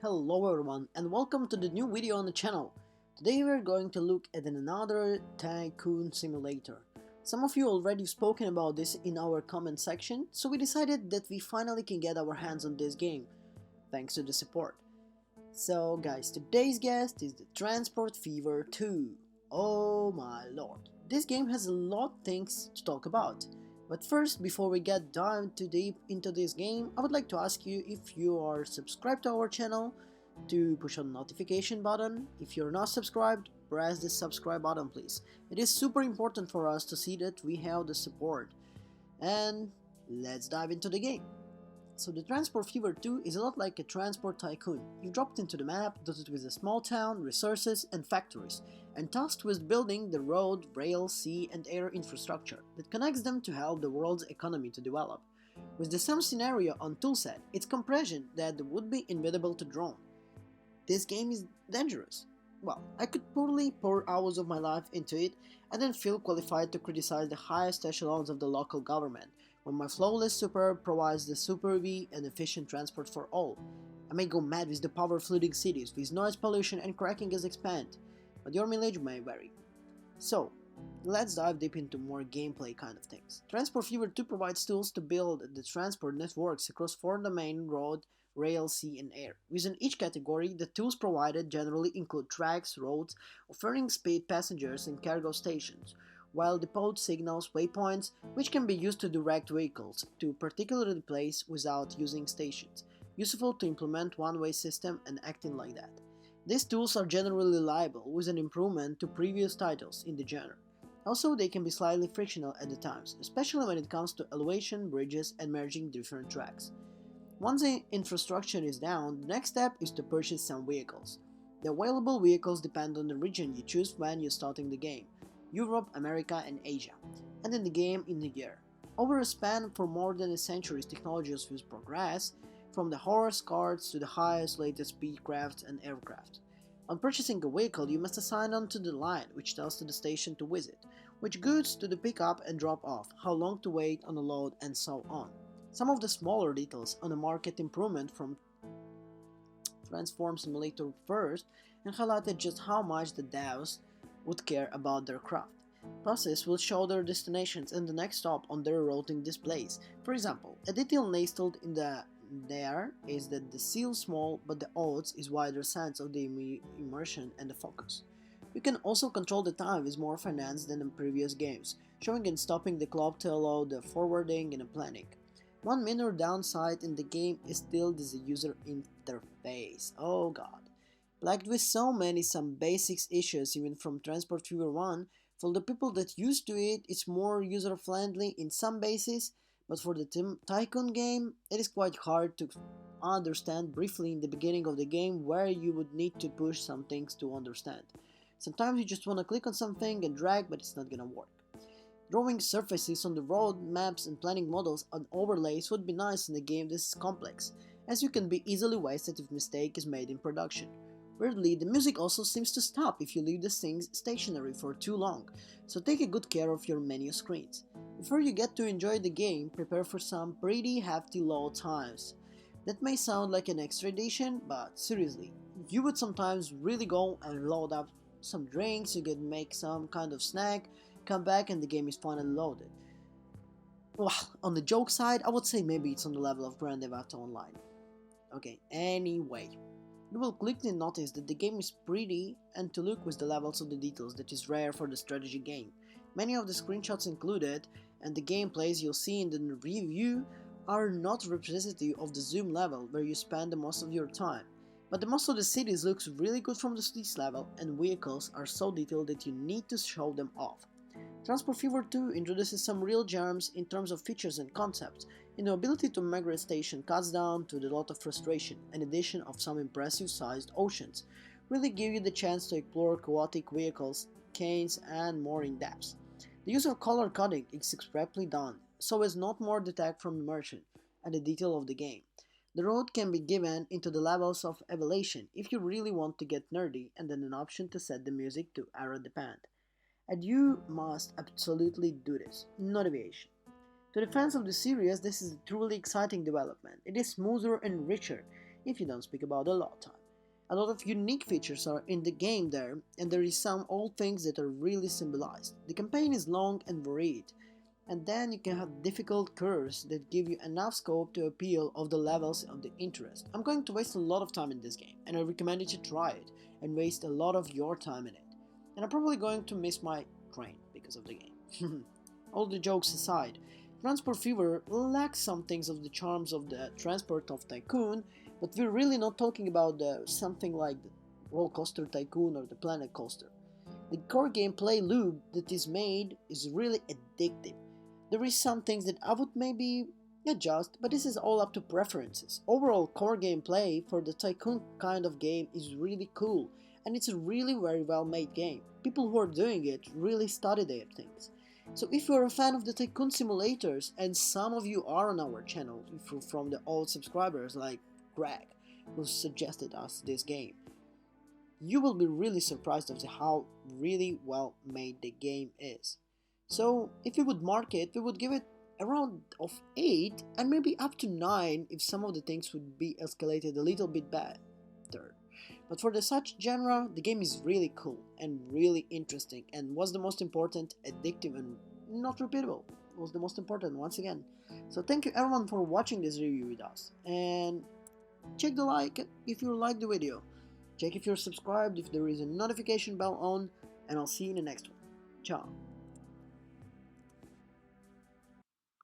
Hello everyone and welcome to the new video on the channel. Today we are going to look at another tycoon simulator. Some of you already spoken about this in our comment section, so we decided that we finally can get our hands on this game, thanks to the support. So guys, today's guest is the Transport Fever 2. Oh my lord, this game has a lot of things to talk about. But first, before we get down too deep into this game, I would like to ask you if you are subscribed to our channel to push on the notification button. If you're not subscribed, press the subscribe button please. It is super important for us to see that we have the support. And let's dive into the game. So the Transport Fever 2 is a lot like a transport tycoon. You've dropped into the map, dotted with a small town, resources and factories, and tasked with building the road, rail, sea and air infrastructure that connects them to help the world's economy to develop. With the same scenario on toolset, it's compression that would be inevitable to drone. This game is dangerous. Well, I could totally pour hours of my life into it and then feel qualified to criticize the highest echelons of the local government when my flawless Superb provides the Super V and efficient transport for all. I may go mad with the power flooding cities with noise pollution and cracking as expand, but your mileage may vary. So, let's dive deep into more gameplay kind of things. Transport Fever 2 provides tools to build the transport networks across 4 domain road, rail, sea and air. Within each category, the tools provided generally include tracks, roads, offering speed passengers and cargo stations, while depot signals, waypoints, which can be used to direct vehicles to a particular place without using stations, useful to implement one-way system and acting like that. These tools are generally reliable, with an improvement to previous titles in the genre. Also, they can be slightly frictional at the times, especially when it comes to elevation, bridges, and merging different tracks. Once the infrastructure is down, the next step is to purchase some vehicles. The available vehicles depend on the region you choose when you're starting the game: Europe, America, and Asia, and in the game in the year. Over a span for more than a century, technologies will progress, from the horse carts to the highest latest speed crafts and aircraft. On purchasing a vehicle, you must assign on to the line, which tells to the station to visit, which goods to the pick up and drop off, how long to wait on a load, and so on. Some of the smaller details on the market improvement from Transform Simulator first and highlighted just how much the devs would care about their craft. Buses will show their destinations and the next stop on their routing displays. For example, a detail nestled in there is that the seal small but the odds is wider sense of the immersion and the focus. You can also control the time with more finance than in previous games, showing and stopping the clock to allow the forwarding and planning. One minor downside in the game is still this user interface. Oh god. Plagued with so many some basics issues even from Transport Fever 1, for the people that used to it, it's more user friendly in some bases, but for the Tycoon game, it is quite hard to understand briefly in the beginning of the game where you would need to push some things to understand. Sometimes you just wanna click on something and drag, but it's not gonna work. Drawing surfaces on the road, maps and planning models and overlays would be nice in a game this is complex, as you can be easily wasted if mistake is made in production. Weirdly, the music also seems to stop if you leave the things stationary for too long, so take a good care of your menu screens. Before you get to enjoy the game, prepare for some pretty hefty load times. That may sound like an extra addition, but seriously, you would sometimes really go and load up some drinks, you can make some kind of snack, come back and the game is finally loaded. Well, on the joke side, I would say maybe it's on the level of Grand Theft Auto Online. Okay, anyway. You will quickly notice that the game is pretty and to look with the levels of the details that is rare for the strategy game. Many of the screenshots included and the gameplays you'll see in the review are not representative of the zoom level where you spend the most of your time. But the most of the cities looks really good from this level and vehicles are so detailed that you need to show them off. Transport Fever 2 introduces some real gems in terms of features and concepts. In the ability to migrate station cuts down to the lot of frustration, an addition of some impressive sized oceans, really give you the chance to explore chaotic vehicles, canes and more in depth. The use of color coding is expertly done, so as not more detect from immersion and the detail of the game. The road can be given into the levels of elevation if you really want to get nerdy, and then an option to set the music to era depend. And you must absolutely do this, no deviation. To the fans of the series, this is a truly exciting development. It is smoother and richer. if you don't speak about the load time. A lot of unique features are in the game there, and there is some old things that are really symbolized. The campaign is long and varied, and then you can have difficult curves that give you enough scope to appeal of the levels of the interest. I'm going to waste a lot of time in this game, and I recommend you to try it and waste a lot of your time in it. And I'm probably going to miss my train because of the game. All the jokes aside, Transport Fever lacks some things of the charms of the Transport of Tycoon, but we're really not talking about something like the Roller Coaster Tycoon or the Planet Coaster. The core gameplay loop that is made is really addictive. There is some things that I would maybe adjust, but this is all up to preferences. Overall core gameplay for the Tycoon kind of game is really cool, and it's a really very well made game. People who are doing it really study their things. So if you're a fan of the Tycoon simulators, and some of you are on our channel, if you're from the old subscribers like Greg, who suggested us this game, you will be really surprised of how really well made the game is. So if we would mark it, we would give it around of 8 and maybe up to 9 if some of the things would be escalated a little bit better. But for the such genre, the game is really cool and really interesting, and what's the most important, addictive and not repeatable was the most important once again. So thank you everyone for watching this review with us, and check the like if you liked the video, check if you're subscribed, if there is a notification bell on, and I'll see you in the next one. Ciao.